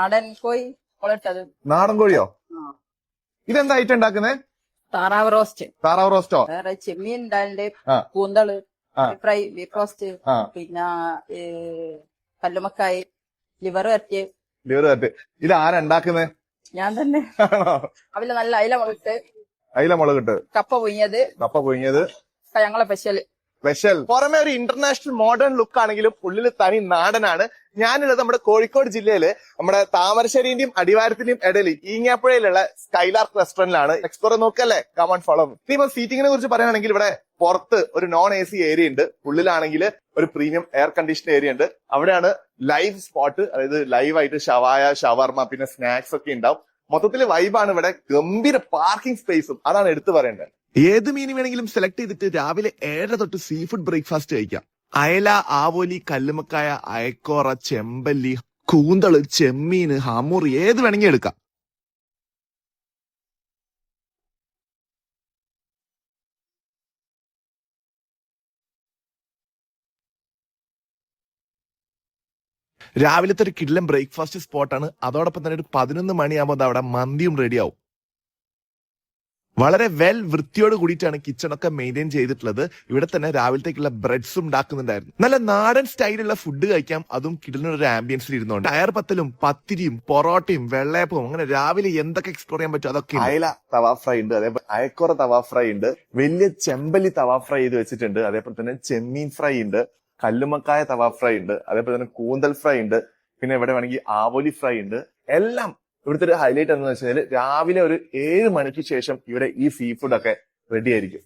നാടൻ കോഴി മുളയിട്ടത്. നാടൻ കോഴിയോ? ഇതെന്താ ഐറ്റം ഉണ്ടാക്കുന്നേ? താറാവ് റോസ്റ്റ്. താറാവ് റോസ്റ്റോ? വേറെ ചെമ്മീൻ ഉണ്ടാണ്ട്, കൂന്തള് ഫ്രൈ, ബീഫ് റോസ്റ്റ്, പിന്നെ കല്ലുമക്കായി, ലിവർ വരട്ടി. ഇത് ആരാ ഉണ്ടാക്കുന്നേ? ഞാൻ തന്നെ. അവല് നല്ല അയില മുളകിട്ട്. അയില മുളകിട്ട്. കപ്പ പുഴുങ്ങിയത് ഞങ്ങളെ സ്പെഷ്യൽ. പുറമെ ഒരു ഇന്റർനാഷണൽ മോഡേൺ ലുക്ക് ആണെങ്കിലും ഉള്ളിൽ തനി നാടനാണ്. ഞാനുള്ളത് നമ്മുടെ കോഴിക്കോട് ജില്ലയില് നമ്മുടെ താമരശ്ശേരിന്റെയും അടിവാരത്തിന്റെയും ഇടയിൽ ഈങ്ങാപ്പുഴയിലുള്ള സ്കൈലാർക്ക് റെസ്റ്റോറന്റിലാണ്. എക്സ്പ്ലോർ നോക്കല്ലേ? Come on follow. ഇപ്പൊ സീറ്റിങ്ങിനെ കുറിച്ച് പറയുകയാണെങ്കിൽ ഇവിടെ പുറത്ത് ഒരു നോൺ AC ഏരിയ ഉണ്ട്, ഉള്ളിലാണെങ്കിൽ ഒരു പ്രീമിയം എയർ കണ്ടീഷൻ ഏരിയ ഉണ്ട്. അവിടെയാണ് ലൈവ് സ്പോട്ട്, അതായത് ലൈവായിട്ട് ഷവായ, ഷവർമ, പിന്നെ സ്നാക്സ് ഒക്കെ ഉണ്ടാവും. മൊത്തത്തിൽ വൈബാണ് ഇവിടെ. ഗംഭീര പാർക്കിംഗ് സ്പേസും, അതാണ് എടുത്തു പറയേണ്ടത്. ഏത് മീൻ വേണമെങ്കിലും സെലക്ട് ചെയ്തിട്ട് രാവിലെ 7 തൊട്ട് സീ ഫുഡ് ബ്രേക്ക്ഫാസ്റ്റ് കഴിക്കാം. അയല, ആവോലി, കല്ലുമക്കായ, അയക്കോറ, ചെമ്പല്ലി, കൂന്തള്, ചെമ്മീന്, ഹമൂറി, ഏത് വേണമെങ്കിൽ എടുക്കാം. രാവിലത്തെ ഒരു കിടിലൻ ബ്രേക്ക്ഫാസ്റ്റ് സ്പോട്ടാണ്. അതോടൊപ്പം തന്നെ ഒരു 11 മണിയാകുമ്പോൾ അവിടെ മന്തിയും റെഡിയാവും. വളരെ വെൽ വൃത്തിയോട് കൂടിയിട്ടാണ് കിച്ചൺ ഒക്കെ മെയിൻറ്റെയിൻ ചെയ്തിട്ടുള്ളത്. ഇവിടെ തന്നെ രാവിലത്തേക്കുള്ള ബ്രെഡ്സും ഉണ്ടാക്കുന്നുണ്ടായിരുന്നു. നല്ല നാടൻ സ്റ്റൈലുള്ള ഫുഡ് കഴിക്കാം, അതും കിടലൊരു ആംബിയൻസിൽ ഇരുന്നുണ്ട്. ടയർ പത്തലും, പത്തിരിയും, പൊറോട്ടയും, വെള്ളയപ്പവും, അങ്ങനെ രാവിലെ എന്തൊക്കെ എക്സ്പ്ലോർ ചെയ്യാൻ പറ്റും അതൊക്കെ. അയല തവാ ഫ്രൈ ഉണ്ട്, അതേപോലെ അയക്കോറ തവാ ഫ്രൈ ഉണ്ട്, വലിയ ചെമ്പല്ലി തവാ ഫ്രൈ ചെയ്ത് വെച്ചിട്ടുണ്ട്, അതേപോലെ തന്നെ ചെമ്മീൻ ഫ്രൈ ഉണ്ട്, കല്ലുമക്കായ തവാ ഫ്രൈ ഉണ്ട്, അതേപോലെ തന്നെ കൂന്തൽ ഫ്രൈ ഉണ്ട്, പിന്നെ ഇവിടെ വേണമെങ്കിൽ ആവോലി ഫ്രൈ ഉണ്ട്. എല്ലാം ഇവിടുത്തെ ഒരു ഹൈലൈറ്റ് എന്ന് വെച്ചാൽ രാവിലെ ഒരു 7 മണിക്ക് ശേഷം ഇവിടെ ഈ സീ ഫുഡ് ഒക്കെ റെഡി ആയിരിക്കും.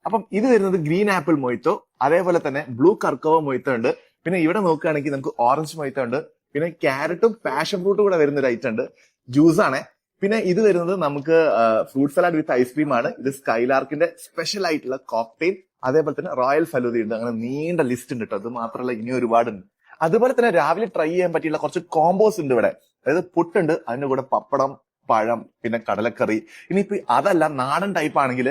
അപ്പം ഇത് വരുന്നത് ഗ്രീൻ ആപ്പിൾ മൊയ്ത്തോ, അതേപോലെ തന്നെ ബ്ലൂ കർക്കോവ മൊയ്ത്തോ ഉണ്ട്. പിന്നെ ഇവിടെ നോക്കുകയാണെങ്കിൽ നമുക്ക് ഓറഞ്ച് മൊയ്ത്തോ ഉണ്ട്, പിന്നെ ക്യാരറ്റും പാഷൻ ഫ്രൂട്ടും കൂടെ വരുന്ന ഒരു ഐറ്റം ഉണ്ട്. ജ്യൂസ് ആണ്. പിന്നെ ഇത് വരുന്നത് നമുക്ക് ഫ്രൂട്ട് സലാഡ് വിത്ത് ഐസ്ക്രീം ആണ്. ഇത് സ്കൈലാർക്കിന്റെ സ്പെഷ്യൽ ആയിട്ടുള്ള കോക്ടെയിൽ, അതേപോലെ തന്നെ റോയൽ ഫലൂദ ഉണ്ട്. അങ്ങനെ നീണ്ട ലിസ്റ്റ് ഉണ്ട് കേട്ടോ. അത് മാത്രമല്ല ഇനി ഒരുപാടുണ്ട്. അതുപോലെ തന്നെ രാവിലെ ട്രൈ ചെയ്യാൻ പറ്റിയുള്ള കുറച്ച് കോമ്പോസ് ഉണ്ട് ഇവിടെ. അതായത് പുട്ടുണ്ട്, അതിന്റെ കൂടെ പപ്പടം, പഴം, പിന്നെ കടലക്കറി. ഇനിയിപ്പോ അതല്ല നാടൻ ടൈപ്പ് ആണെങ്കിൽ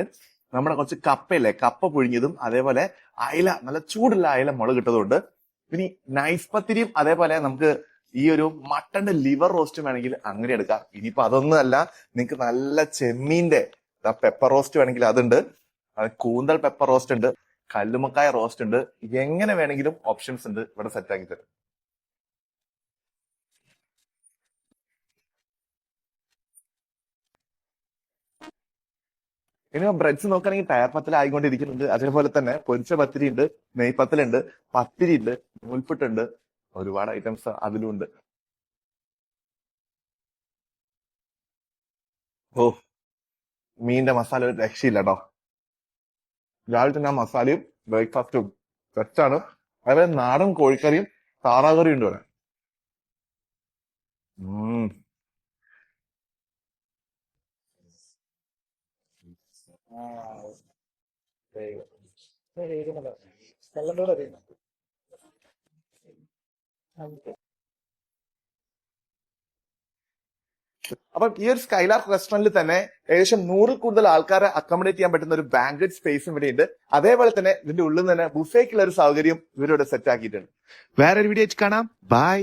നമ്മുടെ കുറച്ച് കപ്പയില്ലേ, കപ്പ പുഴുങ്ങിയതും, അതേപോലെ അയല, നല്ല ചൂടുള്ള അയല മുളക് കിട്ടതുണ്ട്. ഇനി നൈസ് പത്തിരിയും, അതേപോലെ നമുക്ക് ഈ ഒരു മട്ടന്റെ ലിവർ റോസ്റ്റ് വേണമെങ്കിൽ അങ്ങനെ എടുക്കാം. ഇനിയിപ്പോ അതൊന്നും അല്ല, നിങ്ങൾക്ക് നല്ല ചെമ്മീന്റെ പെപ്പർ റോസ്റ്റ് വേണമെങ്കിൽ അതുണ്ട്, കൂന്തൽ പെപ്പർ റോസ്റ്റ് ഉണ്ട്, കല്ലുമക്കായ റോസ്റ്റ് ഉണ്ട്. എങ്ങനെ വേണമെങ്കിലും ഓപ്ഷൻസ് ഉണ്ട്, ഇവിടെ സെറ്റ് ആക്കി തരും. ഇനി ബ്രെഡ്സ് നോക്കുകയാണെങ്കിൽ ടയർ പത്തൽ ആയിക്കൊണ്ടിരിക്കുന്നുണ്ട്. അതേപോലെ തന്നെ പൊരിച്ച പത്തിരി ഉണ്ട്, നെയ്പത്തലുണ്ട്, പത്തിരി ഉണ്ട്, നൂൽപ്പുട്ടുണ്ട്, ഒരുപാട് ഐറ്റംസ് അതിലും ഉണ്ട്. ഓ, മീനിന്റെ മസാല ഒരു രക്ഷയില്ല കേട്ടോ. രാവിലെ തന്നെ ആ മസാലയും ബ്രേക്ക്ഫാസ്റ്റും ബെസ്റ്റാണ്. അതേപോലെ നാടൻ കോഴിക്കറിയും താറാകറിയും ഉണ്ട് ഇവിടെ. അപ്പം ഈ ഒരു സ്കൈലാർക്ക് റെസ്റ്റോറന്റിൽ തന്നെ ഏകദേശം 100 കൂടുതൽ ആൾക്കാരെ അക്കോമഡേറ്റ് ചെയ്യാൻ പറ്റുന്ന ഒരു ബാങ്കറ്റ് സ്പേസും ഇവിടെ ഉണ്ട്. അതേപോലെ തന്നെ ഇതിന്റെ ഉള്ളിൽ തന്നെ ബുഫേക്കുള്ള ഒരു സൗകര്യം ഇവരിവിടെ സെറ്റ് ആക്കിയിട്ടുണ്ട്. വേറൊരു വീഡിയോ കാണാം. ബൈ.